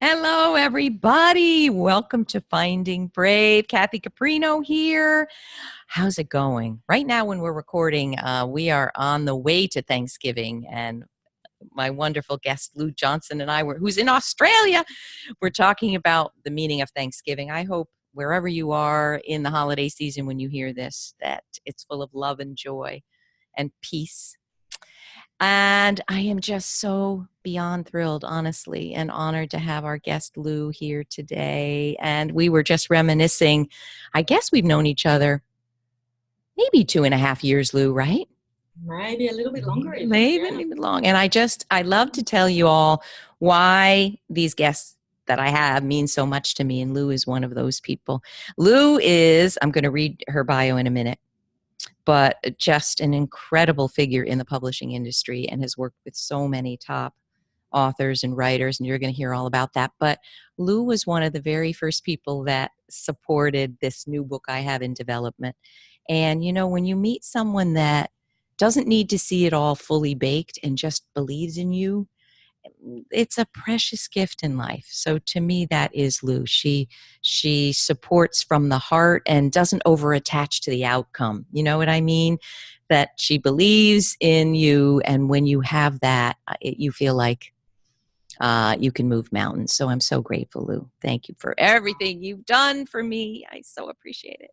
Hello, everybody. Welcome to Finding Brave. Kathy Caprino here. How's it going? Right now, when we're recording, we are on the way to Thanksgiving, and my wonderful guest, Lou Johnson, and who's in Australia, we're talking about the meaning of Thanksgiving. I hope wherever you are in the holiday season when you hear this, that it's full of love and joy and peace. And I am just so beyond thrilled, honestly, and honored to have our guest Lou here today. And we were just reminiscing. I guess we've known each other maybe 2.5 years, Lou, right? Maybe a little bit longer even. Maybe Yeah. even long. And I love to tell you all why these guests that I have mean so much to me. And Lou is one of those people. Lou is, I'm going to read her bio in a minute, but just an incredible figure in the publishing industry and has worked with so many top authors and writers, and you're going to hear all about that. But Lou was one of the very first people that supported this new book I have in development. And, you know, when you meet someone that doesn't need to see it all fully baked and just believes in you, it's a precious gift in life. So to me, that is Lou. She supports from the heart and doesn't over attach to the outcome. You know what I mean? That she believes in you, and when you have that, you feel like you can move mountains. So I'm so grateful, Lou. Thank you for everything you've done for me. I so appreciate it.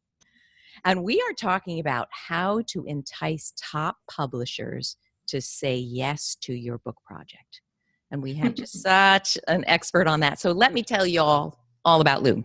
And we are talking about how to entice top publishers to say yes to your book project. And we have just such an expert on that. So let me tell you all about Lou.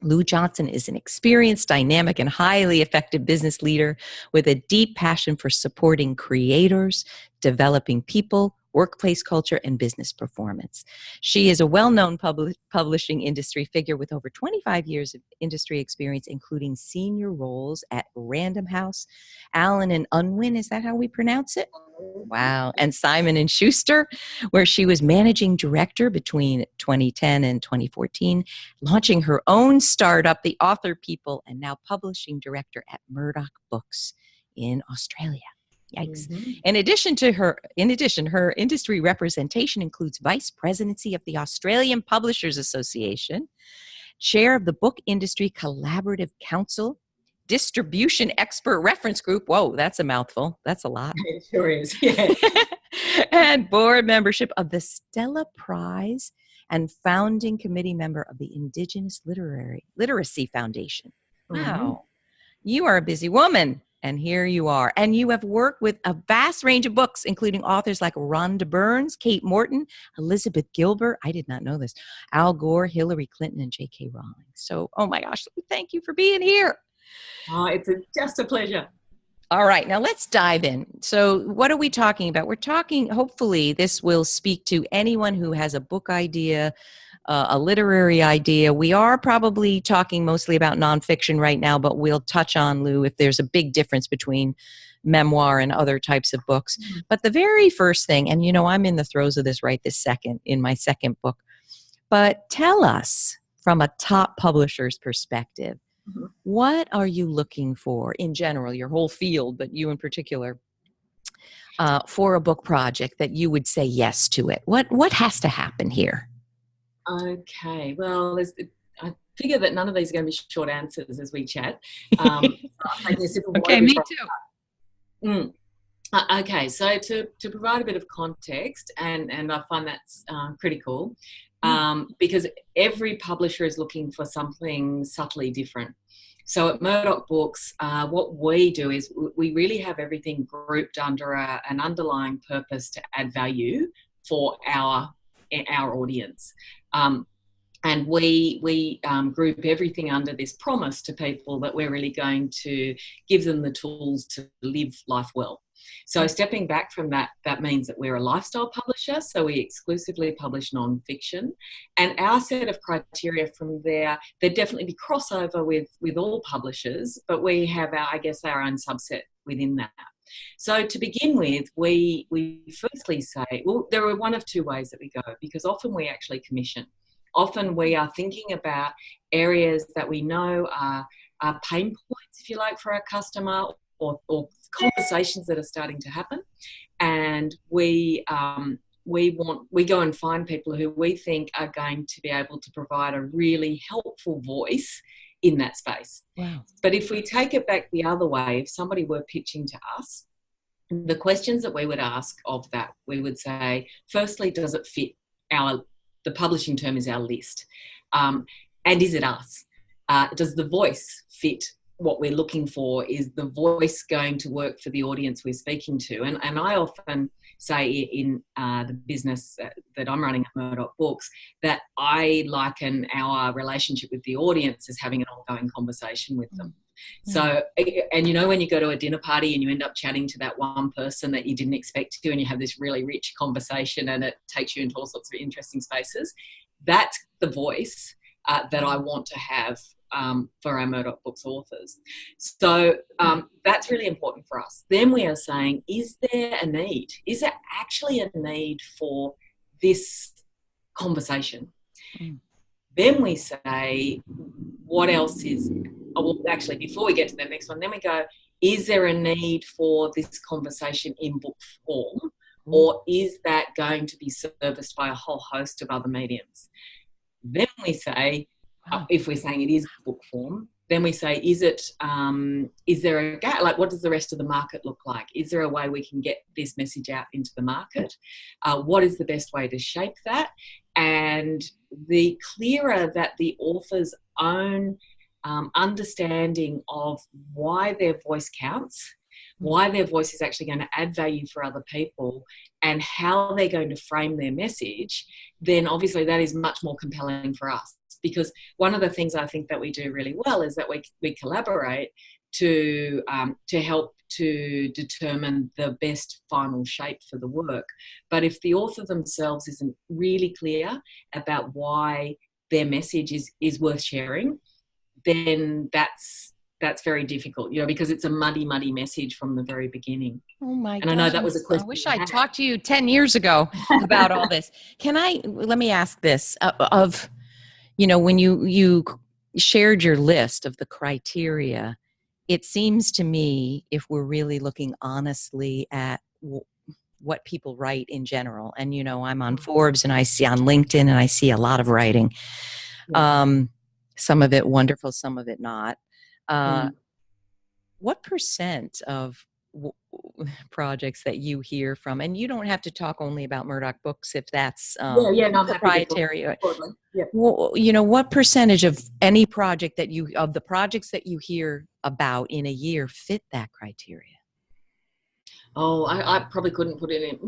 Lou Johnson is an experienced, dynamic, and highly effective business leader with a deep passion for supporting creators, developing people, workplace culture, and business performance. She is a well-known publishing industry figure with over 25 years of industry experience, including senior roles at Random House, Allen and Unwin, is that how we pronounce it? Wow. And Simon Schuster, where she was managing director between 2010 and 2014, launching her own startup, The Author People, and now publishing director at Murdoch Books in Australia. Yikes. Mm-hmm. In addition, her industry representation includes vice presidency of the Australian Publishers Association, chair of the Book Industry Collaborative Council, distribution expert reference group. Whoa, that's a mouthful. That's a lot. It sure is. Yeah. And board membership of the Stella Prize and founding committee member of the Indigenous Literacy Foundation. Wow. You are a busy woman. And here you are. And you have worked with a vast range of books, including authors like Rhonda Burns, Kate Morton, Elizabeth Gilbert. I did not know this. Al Gore, Hillary Clinton, and J.K. Rowling. So, oh my gosh, thank you for being here. Oh, it's just a pleasure. All right, now let's dive in. So what are we talking about? We're talking, hopefully this will speak to anyone who has a book idea, a literary idea. We are probably talking mostly about nonfiction right now, but we'll touch on, Lou, if there's a big difference between memoir and other types of books. Mm-hmm. But the very first thing, and you know, I'm in the throes of this right this second in my second book, but tell us from a top publisher's perspective, mm-hmm. What are you looking for in general, your whole field, but you in particular, for a book project that you would say yes to it? What has to happen here? Okay, well, I figure that none of these are going to be short answers as we chat. Okay, me too. Okay, so to provide a bit of context, and I find that's critical, because every publisher is looking for something subtly different. So at Murdoch Books, what we do is we really have everything grouped under an underlying purpose to add value for our audience. And we group everything under this promise to people that we're really going to give them the tools to live life well. So stepping back from that, that means that we're a lifestyle publisher, so we exclusively publish non-fiction. And our set of criteria from there definitely be crossover with all publishers, but we have our own subset within that. So to begin with, we firstly say, well, there are one of two ways that we go, because often we actually commission. Often we are thinking about areas that we know are pain points, if you like, for our customer, or conversations that are starting to happen. And we we go and find people who we think are going to be able to provide a really helpful voice in that space. Wow. But if we take it back the other way, if somebody were pitching to us, the questions that we would ask of that, we would say, firstly, does it fit the publishing term is our list? And is it us? Does the voice fit what we're looking for? Is the voice going to work for the audience we're speaking to? And I often say in the business that I'm running at Murdoch Books that I liken our relationship with the audience as having an ongoing conversation with them. So, and you know, when you go to a dinner party and you end up chatting to that one person that you didn't expect to, and you have this really rich conversation and it takes you into all sorts of interesting spaces, that's the voice that I want to have for our Murdoch Books authors. So that's really important for us. Then we are saying, is there a need? Is there actually a need for this conversation? Then we say, what else is, well, actually, before we get to the next one, then we go, is there a need for this conversation in book form? Or is that going to be serviced by a whole host of other mediums? Then we say, if we're saying it is book form, then we say, is there a gap? Like, what does the rest of the market look like? Is there a way we can get this message out into the market? What is the best way to shape that? And the clearer that the author's own understanding of why their voice counts, why their voice is actually going to add value for other people, and how they're going to frame their message, then obviously that is much more compelling for us. Because one of the things I think that we do really well is that we collaborate to help to determine the best final shape for the work. But if the author themselves isn't really clear about why their message is worth sharing, then that's very difficult, because it's a muddy message from the very beginning. Oh my gosh. And I know that was a question. I wish I'd talked to you 10 years ago about all this. Let me ask this when you shared your list of the criteria, it seems to me, if we're really looking honestly at what people write in general, and I'm on Forbes and I see on LinkedIn and I see a lot of writing, some of it wonderful, some of it not. What percent of projects that you hear from, and you don't have to talk only about Murdoch Books if that's proprietary. What percentage of any project of the projects that you hear about in a year fit that criteria? Oh, I probably couldn't put it in.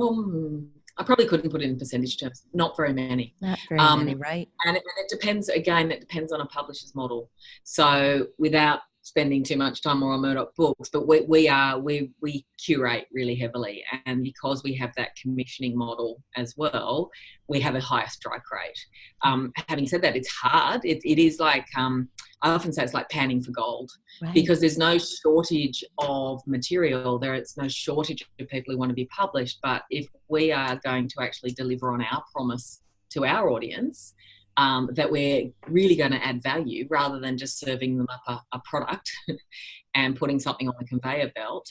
I probably couldn't put it in percentage terms. Not very many. Not very many, right? And it depends. Again, it depends on a publisher's model. So without spending too much time more on Murdoch Books, but we curate really heavily, and because we have that commissioning model as well, we have a higher strike rate. Having said that, it's hard. It is like I often say it's like panning for gold, because there's no shortage of material. There's no shortage of people who want to be published. But if we are going to actually deliver on our promise to our audience, that we're really going to add value rather than just serving them up a product and putting something on the conveyor belt,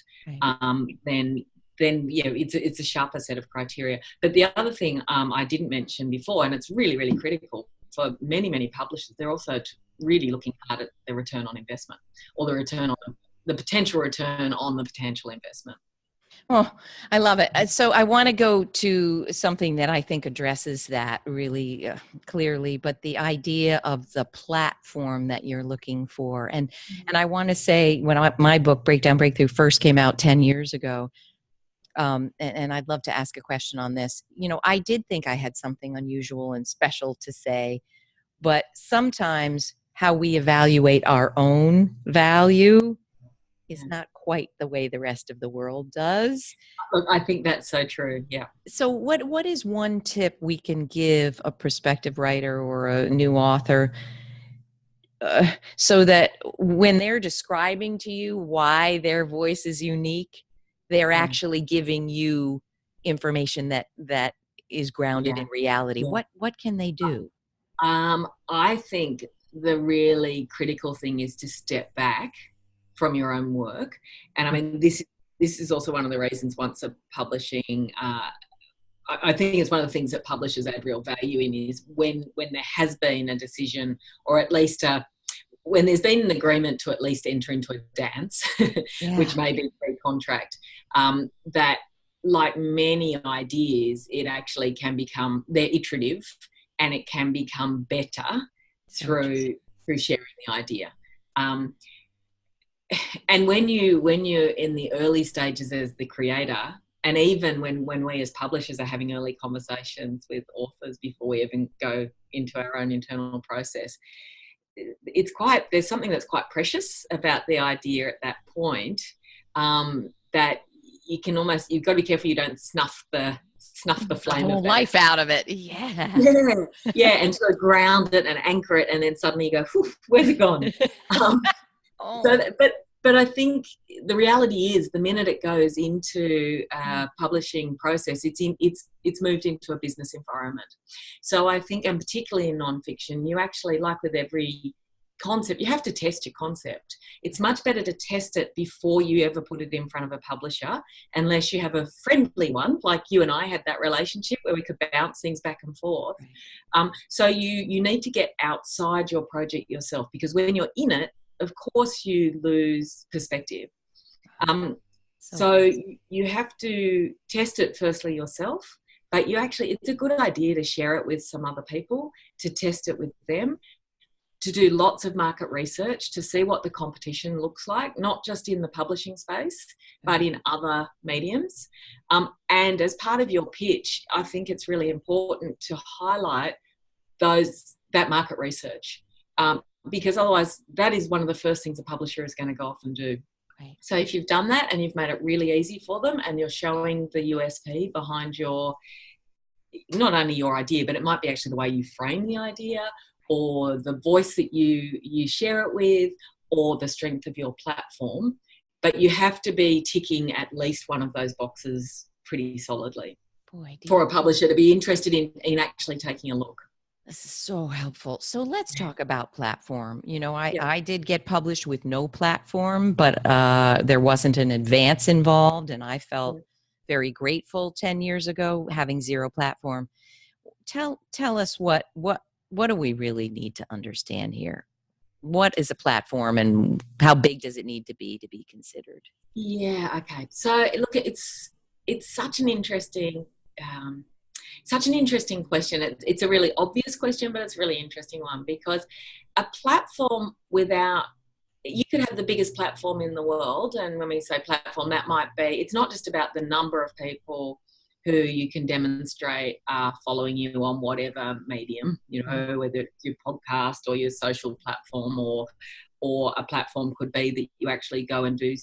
then it's a sharper set of criteria. But the other thing I didn't mention before, and it's really, really critical for many publishers, they're also really looking hard at the return on investment, or the potential return on the potential investment. Oh, I love it. So I want to go to something that I think addresses that really clearly, but the idea of the platform that you're looking for. And I want to say, when my book, Breakdown Breakthrough, first came out 10 years ago, and I'd love to ask a question on this. I did think I had something unusual and special to say, but sometimes how we evaluate our own value is not quite the way the rest of the world does. Look, I think that's so true. Yeah. So what is one tip we can give a prospective writer or a new author so that when they're describing to you why their voice is unique, they're actually giving you information that is grounded in reality? What can they do? I think the really critical thing is to step back from your own work. And I mean, this is also one of the reasons once a publishing I think it's one of the things that publishers add real value in is when there has been a decision, or at least when there's been an agreement to at least enter into a dance, which Yeah. may be pre-contract, that like many ideas, it actually can become, they're iterative and it can become better So through sharing the idea. And when you're in the early stages as the creator, and even when we as publishers are having early conversations with authors before we even go into our own internal process, there's something that's quite precious about the idea at that point, that you've got to be careful you don't snuff the flame whole of that. life out of it. Yeah. Yeah, and sort of ground it and anchor it, and then suddenly you go, where's it gone? Oh. But I think the reality is, the minute it goes into a publishing process, it's moved into a business environment. So I think, and particularly in nonfiction, you actually, like with every concept, you have to test your concept. It's much better to test it before you ever put it in front of a publisher, unless you have a friendly one, like you and I had that relationship where we could bounce things back and forth. So you need to get outside your project yourself, because when you're in it, of course you lose perspective. So you have to test it firstly yourself, but it's a good idea to share it with some other people, to test it with them, to do lots of market research to see what the competition looks like, not just in the publishing space, but in other mediums. And as part of your pitch, I think it's really important to highlight that market research, because otherwise that is one of the first things a publisher is going to go off and do. Right. So if you've done that and you've made it really easy for them, and you're showing the USP behind not only your idea, but it might be actually the way you frame the idea, or the voice that you share it with, or the strength of your platform. But you have to be ticking at least one of those boxes pretty solidly for a publisher to be interested in actually taking a look. This is so helpful. So let's talk about platform. Yeah. I did get published with no platform, but there wasn't an advance involved, and I felt very grateful 10 years ago having zero platform. Tell us what do we really need to understand here? What is a platform, and how big does it need to be considered? Yeah. Okay. So look, it's such an interesting question. It's a really obvious question, but it's a really interesting one, because a platform you could have the biggest platform in the world. And when we say platform, it's not just about the number of people who you can demonstrate are following you on whatever medium, whether it's your podcast or your social platform, or a platform could be that you actually go and do,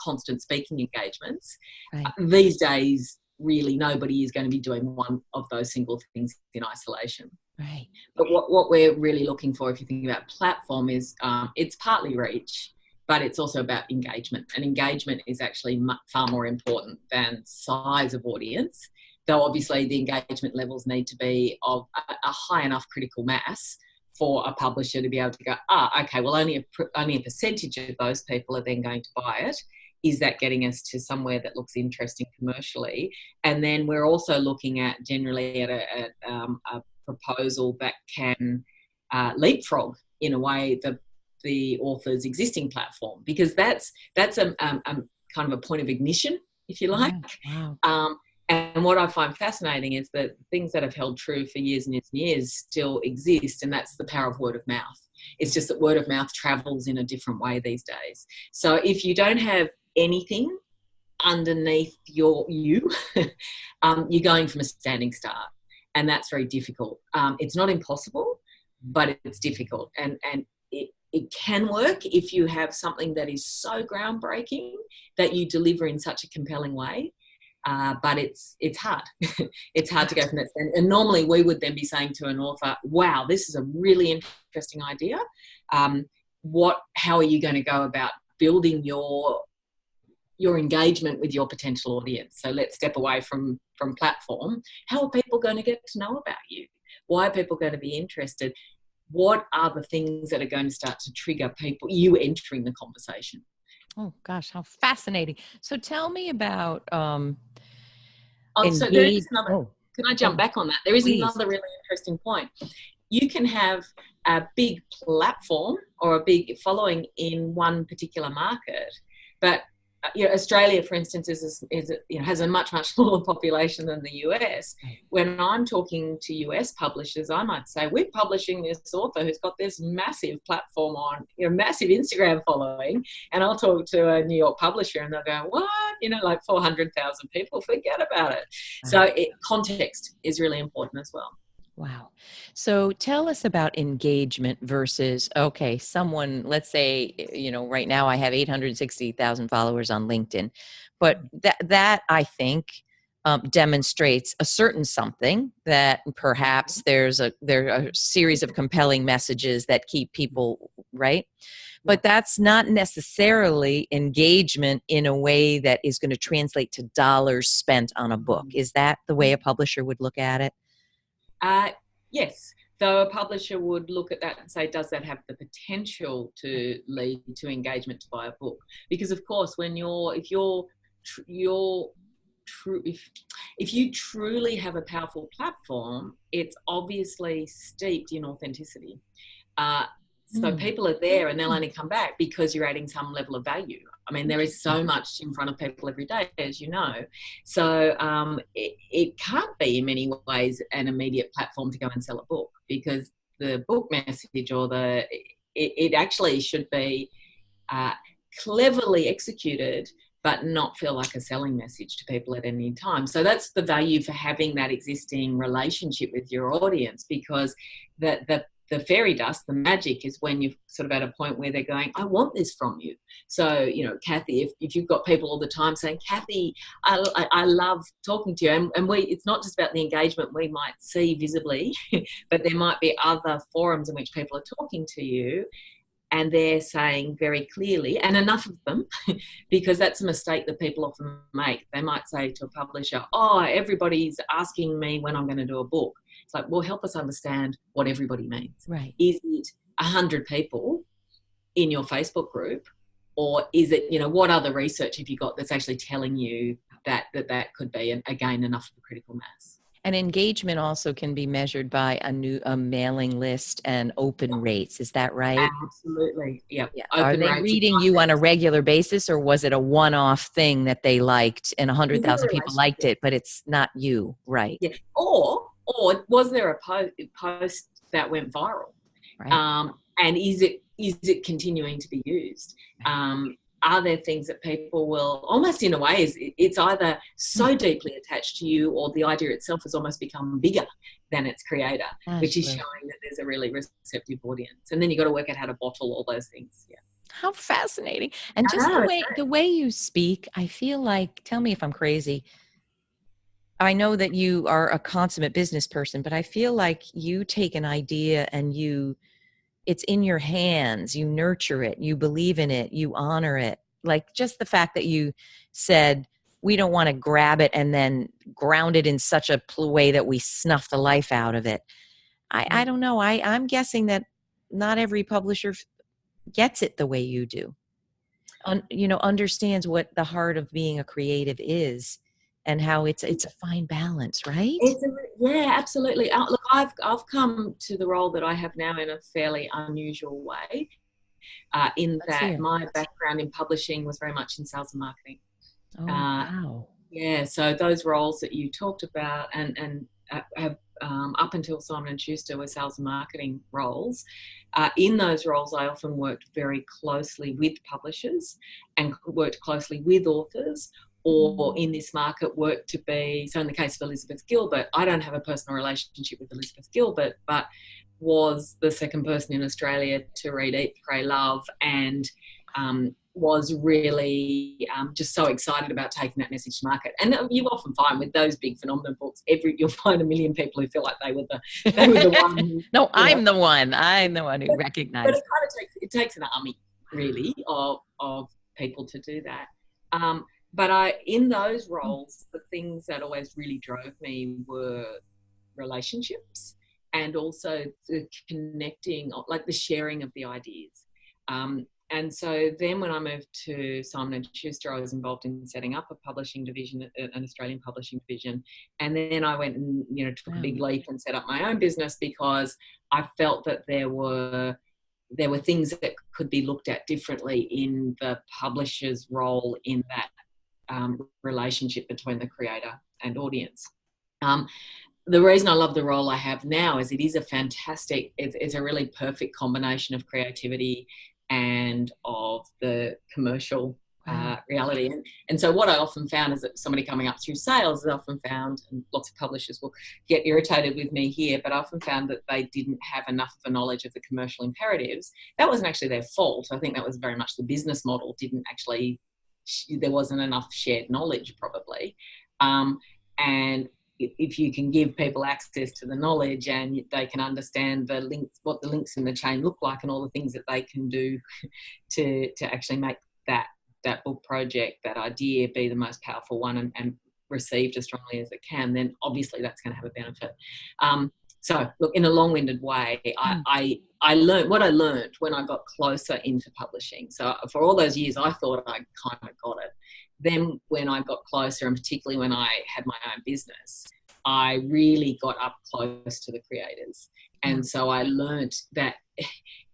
constant speaking engagements. Right. These days, really nobody is going to be doing one of those single things in isolation. Right. But what we're really looking for, if you think about platform, is it's partly reach, but it's also about engagement. And engagement is actually far more important than size of audience, though obviously the engagement levels need to be of a high enough critical mass for a publisher to be able to go, okay, well, only a percentage of those people are then going to buy it. Is that getting us to somewhere that looks interesting commercially? And then we're also looking at generally at a proposal that can leapfrog in a way the author's existing platform, because that's a kind of a point of ignition, if you like. Wow. And what I find fascinating is that things that have held true for years and years and years still exist, and that's the power of word of mouth. It's just that word of mouth travels in a different way these days. So if you don't have anything underneath you're going from a standing start, and that's very difficult. It's not impossible, but it's difficult, and it can work if you have something that is so groundbreaking that you deliver in such a compelling way. But it's hard. It's hard to go from that stand. And normally we would then be saying to an author, wow, this is a really interesting idea. How are you going to go about building your engagement with your potential audience? So let's step away from platform. How are people going to get to know about you? Why are people going to be interested? What are the things that are going to start to trigger you entering the conversation? Oh gosh, how fascinating. So tell me about So there's another. can I jump back on that? There is Please. another really interesting point. You can have a big platform or a big following in one particular market, but Australia, for instance, has a much smaller population than the US. When I'm talking to US publishers, I might say we're publishing this author who's got this massive platform on, massive Instagram following, and I'll talk to a New York publisher and they'll go, "What? Like 400,000 people? Forget about it." So context is really important as well. Wow. So tell us about engagement versus, okay, someone, let's say, right now I have 860,000 followers on LinkedIn, but that I think demonstrates a certain something that perhaps there are a series of compelling messages that keep people, right? But that's not necessarily engagement in a way that is going to translate to dollars spent on a book. Is that the way a publisher would look at it? Yes. So a publisher would look at that and say, does that have the potential to lead to engagement to buy a book? Because of course, if you truly have a powerful platform, it's obviously steeped in authenticity. So people are there and they'll only come back because you're adding some level of value. I mean, there is so much in front of people every day, as you know. So it can't be in many ways an immediate platform to go and sell a book, because the book message it actually should be cleverly executed, but not feel like a selling message to people at any time. So that's the value for having that existing relationship with your audience, because the fairy dust, the magic, is when you're sort of at a point where they're going, I want this from you. So, Kathy, if you've got people all the time saying, Kathy, I love talking to you. And it's not just about the engagement we might see visibly, but there might be other forums in which people are talking to you and they're saying very clearly, and enough of them, because that's a mistake that people often make. They might say to a publisher, oh, everybody's asking me when I'm going to do a book. It's like, well, help us understand what everybody means. Right. Is it 100 people in your Facebook group? Or is it, what other research have you got that's actually telling you that could be, again, enough of a critical mass? And engagement also can be measured by a mailing list and open rates. Is that right? Absolutely. Yep. Yeah. Are they reading you on a regular basis, or was it a one-off thing that they liked and 100,000 people liked it, but it's not you? Right. Yeah. Or was there a post that went viral? Right. And is it continuing to be used? Are there things that people will, almost in a way, it's either so deeply attached to you, or the idea itself has almost become bigger than its creator, which is showing that there's a really receptive audience. And then you've got to work out how to bottle all those things. Yeah. How fascinating. And just the way you speak, I feel like, tell me if I'm crazy, I know that you are a consummate business person, but I feel like you take an idea and it's in your hands, you nurture it, you believe in it, you honor it. Like just the fact that you said, we don't want to grab it and then ground it in such a way that we snuff the life out of it. I don't know. I'm guessing that not every publisher gets it the way you do. Understands what the heart of being a creative is and how it's a fine balance, right? Yeah, absolutely. Look, I've come to the role that I have now in a fairly unusual way, in that my background in publishing was very much in sales and marketing. Oh, wow. Yeah, so those roles that you talked about and have up until Simon Schuster were sales and marketing roles. In those roles, I often worked very closely with publishers and worked closely with authors, or in this market worked to be, so in the case of Elizabeth Gilbert, I don't have a personal relationship with Elizabeth Gilbert, but was the second person in Australia to read Eat, Pray, Love, and was really just so excited about taking that message to market. And you often find with those big phenomenon books, you'll find a million people who feel like they were the one. No, I'm the one who recognized. But it takes an army, really, of people to do that. But in those roles, the things that always really drove me were relationships, and also the connecting, like the sharing of the ideas. And so then when I moved to Simon & Schuster, I was involved in setting up a publishing division, an Australian publishing division. And then I went and, took a big leap and set up my own business, because I felt that there were things that could be looked at differently in the publisher's role in that relationship between the creator and audience. The reason I love the role I have now is it is a fantastic, it's a really perfect combination of creativity and of the commercial reality. And so what I often found is that somebody coming up through sales has often found, and lots of publishers will get irritated with me here, but I often found that they didn't have enough of a knowledge of the commercial imperatives. That wasn't actually their fault. I think that was very much the business model there wasn't enough shared knowledge probably. And if you can give people access to the knowledge and they can understand the links, what the links in the chain look like, and all the things that they can do to actually make that book project, that idea, be the most powerful one and received as strongly as it can, then obviously that's going to have a benefit. So look, in a long-winded way, I learned what I learned when I got closer into publishing. So for all those years, I thought I kind of got it. Then when I got closer, and particularly when I had my own business, I really got up close to the creators. And so I learned that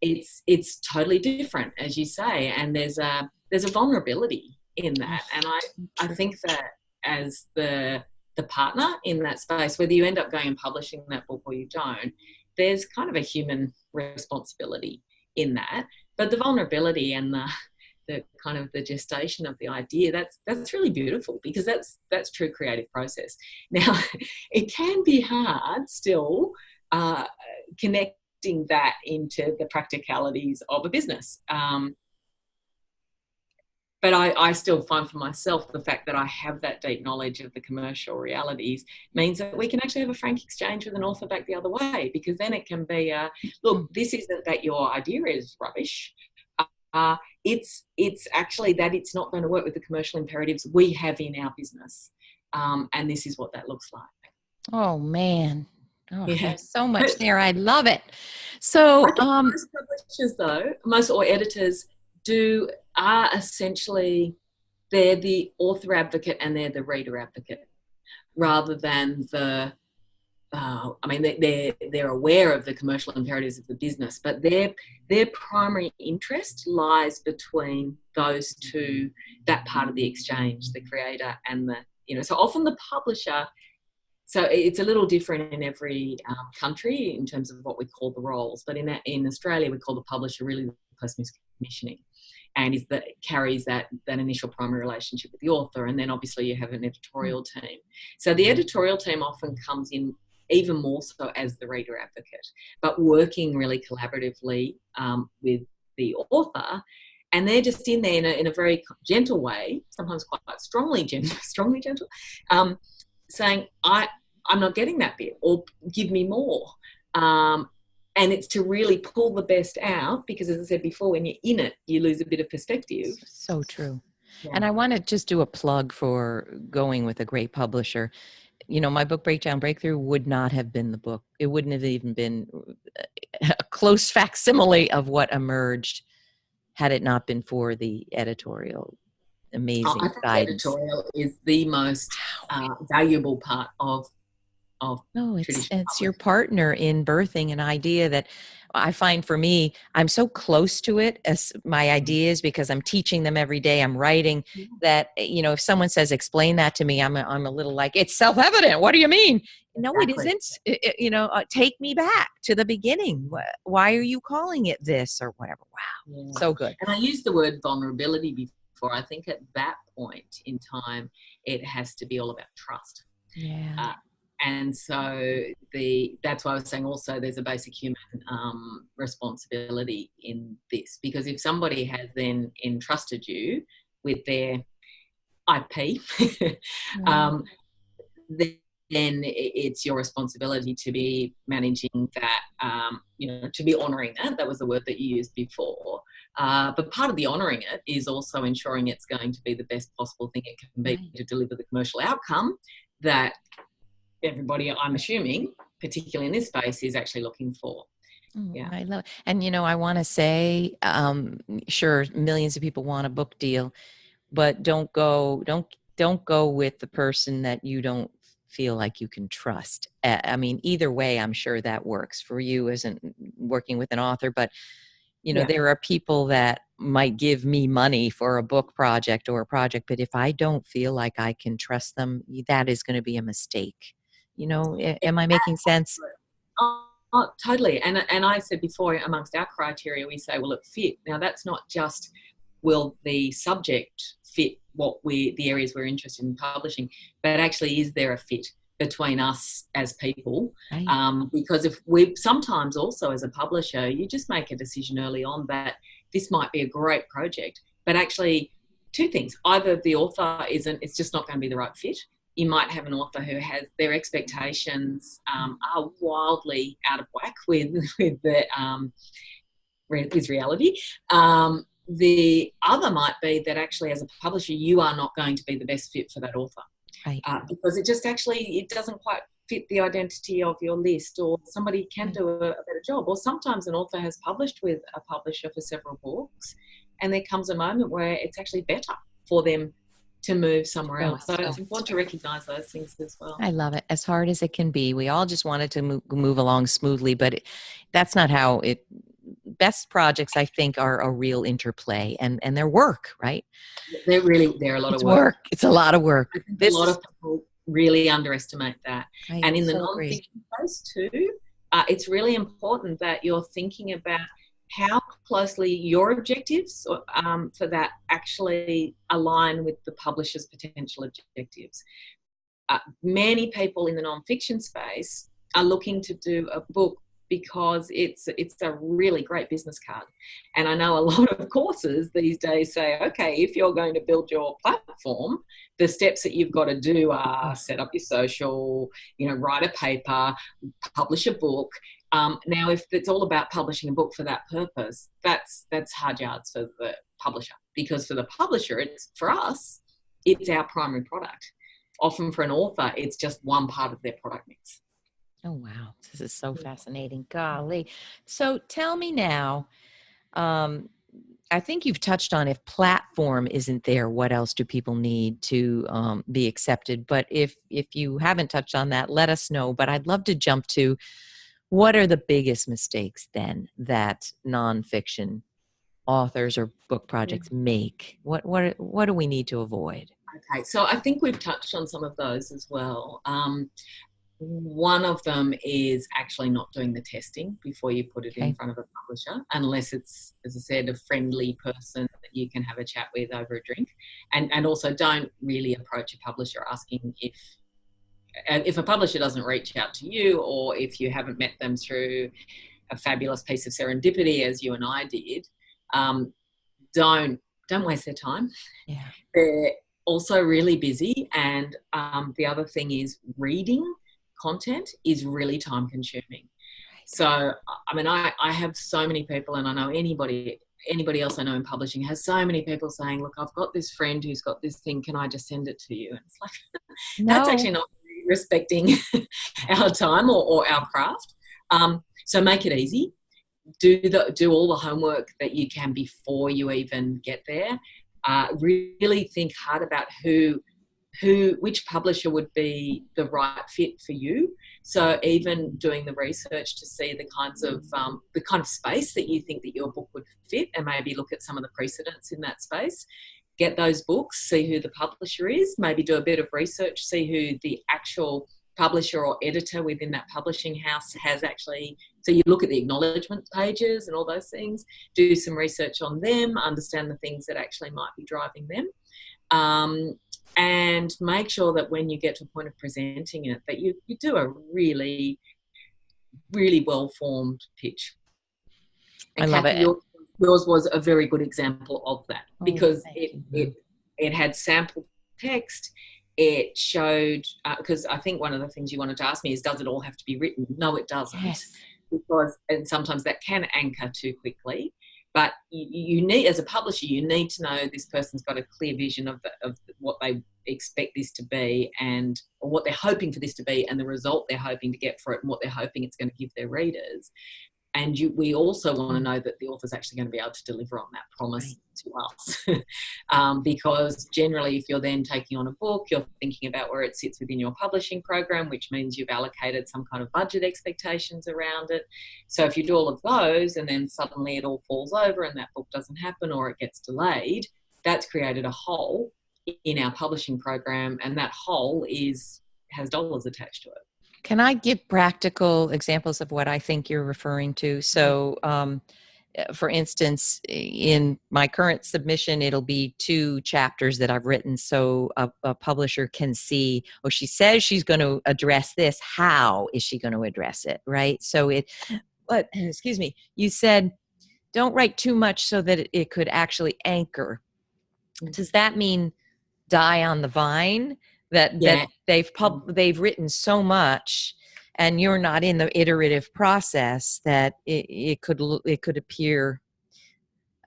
it's totally different, as you say, and there's a vulnerability in that. And I think that as the partner in that space, whether you end up going and publishing that book or you don't, there's kind of a human responsibility in that. But the vulnerability and the kind of the gestation of the idea, that's really beautiful, because that's true creative process. Now, it can be hard still connecting that into the practicalities of a business. But I still find for myself the fact that I have that deep knowledge of the commercial realities means that we can actually have a frank exchange with an author back the other way, because then it can be, look, this isn't that your idea is rubbish. It's actually that it's not going to work with the commercial imperatives we have in our business. And this is what that looks like. Oh, man. Oh, yeah. There's so much there. I love it. So most publishers, though, or editors are essentially, they're the author advocate and they're the reader advocate, rather than they're aware of the commercial imperatives of the business, but their primary interest lies between those two, that part of the exchange, the creator and so often the publisher. So it's a little different in every country in terms of what we call the roles, but in Australia we call the publisher really the person who's commissioning, and carries that initial primary relationship with the author, and then obviously you have an editorial team. So the editorial team often comes in even more so as the reader advocate, but working really collaboratively with the author, and they're just in there in a very gentle way, sometimes quite strongly gentle, saying, I'm not getting that bit, or give me more. And it's to really pull the best out, because as I said before, when you're in it, you lose a bit of perspective. So true. Yeah. And I want to just do a plug for going with a great publisher. My book, Breakdown Breakthrough, would not have been the book. It wouldn't have even been a close facsimile of what emerged had it not been for the editorial amazing I think guidance. Editorial is the most valuable part of No, it's your partner in birthing an idea that I find for me, I'm so close to it as my ideas, because I'm teaching them every day. I'm writing that, if someone says, explain that to me, I'm a little like, it's self-evident. What do you mean? No, exactly. It isn't. Take me back to the beginning. Why are you calling it this or whatever? Wow. Yeah. So good. And I used the word vulnerability before. I think at that point in time, it has to be all about trust. Yeah. And so that's why I was saying also there's a basic human responsibility in this, because if somebody has then entrusted you with their IP, then it's your responsibility to be managing that, to be honouring that. That was the word that you used before. But part of the honouring it is also ensuring it's going to be the best possible thing it can be to deliver the commercial outcome that everybody, I'm assuming, particularly in this space, is actually looking for. Oh, Yeah. I love it. And I want to say, sure, millions of people want a book deal, but don't go with the person that you don't feel like you can trust. I mean, either way, I'm sure that works for you isn't working with an author, but Yeah. there are people that might give me money for a book project or a project, but if I don't feel like I can trust them, that is going to be a mistake. Am I making sense? Oh, totally. And I said before, amongst our criteria, we say, well, it fit. Now, that's not just will the subject fit the areas we're interested in publishing, but actually, is there a fit between us as people? Right. Because if we sometimes also as a publisher, you just make a decision early on that this might be a great project, but actually, two things: either the author isn't, it's just not going to be the right fit. You might have an author who has their expectations are wildly out of whack with with reality. The other might be that actually, as a publisher, you are not going to be the best fit for that author Right. because it doesn't quite fit the identity of your list, or somebody can do a better job. Or sometimes an author has published with a publisher for several books, and there comes a moment where it's actually better for them to move somewhere else. So it's important to recognize those things as well. I love it. As hard as it can be. We all just wanted to move along smoothly, but that's not how it. Best projects, I think, are a real interplay, and they're work, right? They're a lot of It's work. work. It's a lot of work. I think a lot of people really underestimate that. And in the non-fiction space too, it's really important that you're thinking about how closely your objectives for that actually align with the publisher's potential objectives. Many people in the non-fiction space are looking to do a book because it's a really great business card. And I know a lot of courses these days say, okay, if you're going to build your platform, the steps that you've got to do are set up your social, write a paper, publish a book. Now, if it's all about publishing a book for that purpose, that's hard yards for the publisher, because for the publisher, for us, it's our primary product. Often for an author, it's just one part of their product mix. Oh, wow. This is so fascinating. Golly. So tell me now, I think you've touched on if platform isn't there, what else do people need to be accepted? But if you haven't touched on that, let us know. But I'd love to jump to what are the biggest mistakes then that nonfiction authors or book projects make? What do we need to avoid? Okay, so I think we've touched on some of those as well. One of them is actually not doing the testing before you put it in front of a publisher, unless it's, as I said, a friendly person that you can have a chat with over a drink. And also don't really approach a publisher asking if a publisher doesn't reach out to you, or if you haven't met them through a fabulous piece of serendipity as you and I did, don't waste their time. Yeah. They're also really busy. And the other thing is reading content is really time consuming. So, I mean, I have so many people, and I know anybody else I know in publishing has so many people saying, look, I've got this friend who's got this thing, can I just send it to you? And it's like, that's actually not respecting our time or our craft. So make it easy. Do all the homework that you can before you even get there. Really think hard about which publisher would be the right fit for you. So even doing the research to see the kind of space that you think that your book would fit, and maybe look at some of the precedents in that space. Get those books, see who the publisher is, maybe do a bit of research, see who the actual publisher or editor within that publishing house has actually. So you look at the acknowledgement pages and all those things, do some research on them, understand the things that actually might be driving them. And make sure that when you get to a point of presenting it, that you do a really, really well-formed pitch. And I love Kathy, it. Yours was a very good example of that, because it had sample text. It showed, because I think one of the things you wanted to ask me is, does it all have to be written? No, it doesn't. Yes. And sometimes that can anchor too quickly. But you need, as a publisher, you need to know this person's got a clear vision of what they expect this to be, or what they're hoping for this to be, and the result they're hoping to get for it, and what they're hoping it's going to give their readers. we also want to know that the author's actually going to be able to deliver on that promise to us. Because generally, if you're then taking on a book, you're thinking about where it sits within your publishing program, which means you've allocated some kind of budget expectations around it. So if you do all of those and then suddenly it all falls over and that book doesn't happen or it gets delayed, that's created a hole in our publishing program, and that hole has dollars attached to it. Can I give practical examples of what I think you're referring to? So, for instance, in my current submission, it'll be 2 chapters that I've written, so a publisher can see, oh, she says she's going to address this. How is she going to address it, right? So but excuse me, you said don't write too much so that it could actually anchor. Does that mean die on the vine? That they've written so much, and you're not in the iterative process, that it could appear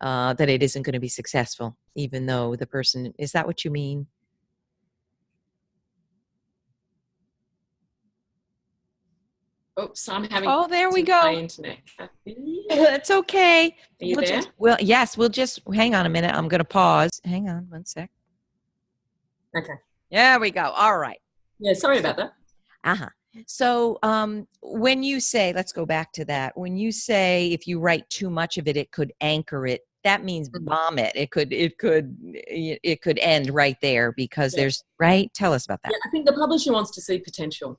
that it isn't going to be successful, even though the person, is that what you mean? Oops, I'm having. Oh, there we go. My internet. It's okay. Are you there? Yes, we'll just hang on a minute. I'm going to pause. Hang on one sec. Okay. There we go. All right. Yeah, sorry about that. So when you say, let's go back to that. When you say if you write too much of it, it could anchor it. That means bomb it. It could end right there because there's right. Tell us about that. Yeah, I think the publisher wants to see potential,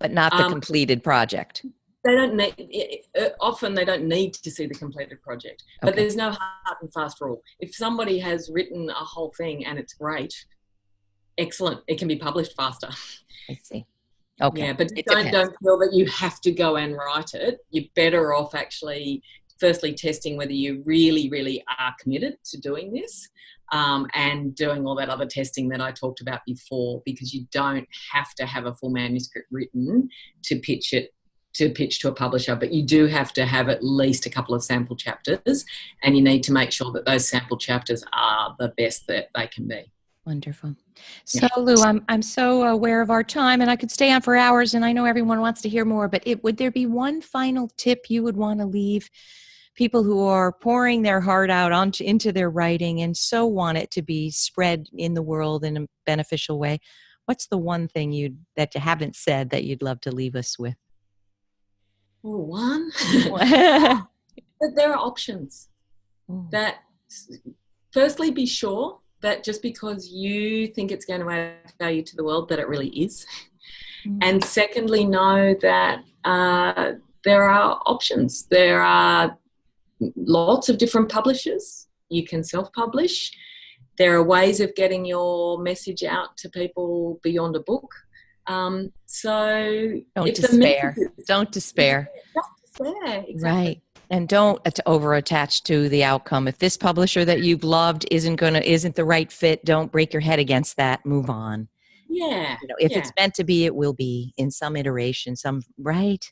but not the completed project. They don't need. Often they don't need to see the completed project. But there's no hard and fast rule. If somebody has written a whole thing and it's great, excellent, it can be published faster. I see. Okay. Yeah, but don't feel that you have to go and write it. You're better off actually firstly testing whether you really, really are committed to doing this, and doing all that other testing that I talked about before, because you don't have to have a full manuscript written to pitch to a publisher, but you do have to have at least a couple of sample chapters, and you need to make sure that those sample chapters are the best that they can be. Wonderful. So, Lou, I'm so aware of our time, and I could stay on for hours, and I know everyone wants to hear more, but would there be one final tip you would want to leave people who are pouring their heart out into their writing and so want it to be spread in the world in a beneficial way? What's the one thing that you haven't said that you'd love to leave us with? One? That there are options. That, firstly, be sure that just because you think it's going to add value to the world, that it really is. And secondly, know that there are options. There are lots of different publishers. You can self-publish. There are ways of getting your message out to people beyond a book. So don't despair. Don't despair. Exactly. Right. And don't over-attach to the outcome. If this publisher that you've loved isn't the right fit, don't break your head against that. Move on. Yeah. If it's meant to be, it will be in some iteration. Right.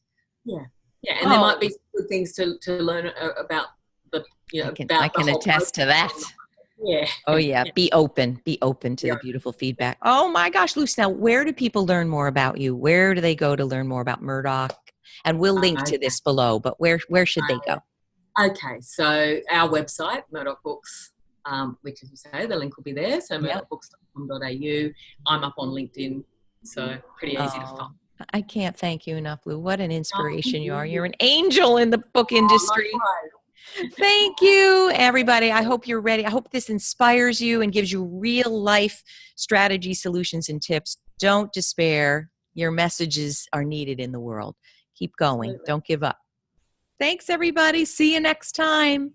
Yeah. Yeah. And there might be good things to learn about the. I can attest to that. Yeah. Oh yeah. Be open to the beautiful feedback. Oh my gosh, Luce. Now, where do people learn more about you? Where do they go to learn more about Murdoch? And we'll link to this below, but where should they go? Okay, so our website, Murdoch Books, which, as you say, the link will be there. So murdochbooks.com.au. I'm up on LinkedIn, so pretty easy to find. I can't thank you enough, Lou. What an inspiration you are. You're an angel in the book industry. Thank you, everybody. I hope you're ready. I hope this inspires you and gives you real life strategy, solutions, and tips. Don't despair. Your messages are needed in the world. Keep going. Don't give up. Thanks, everybody. See you next time.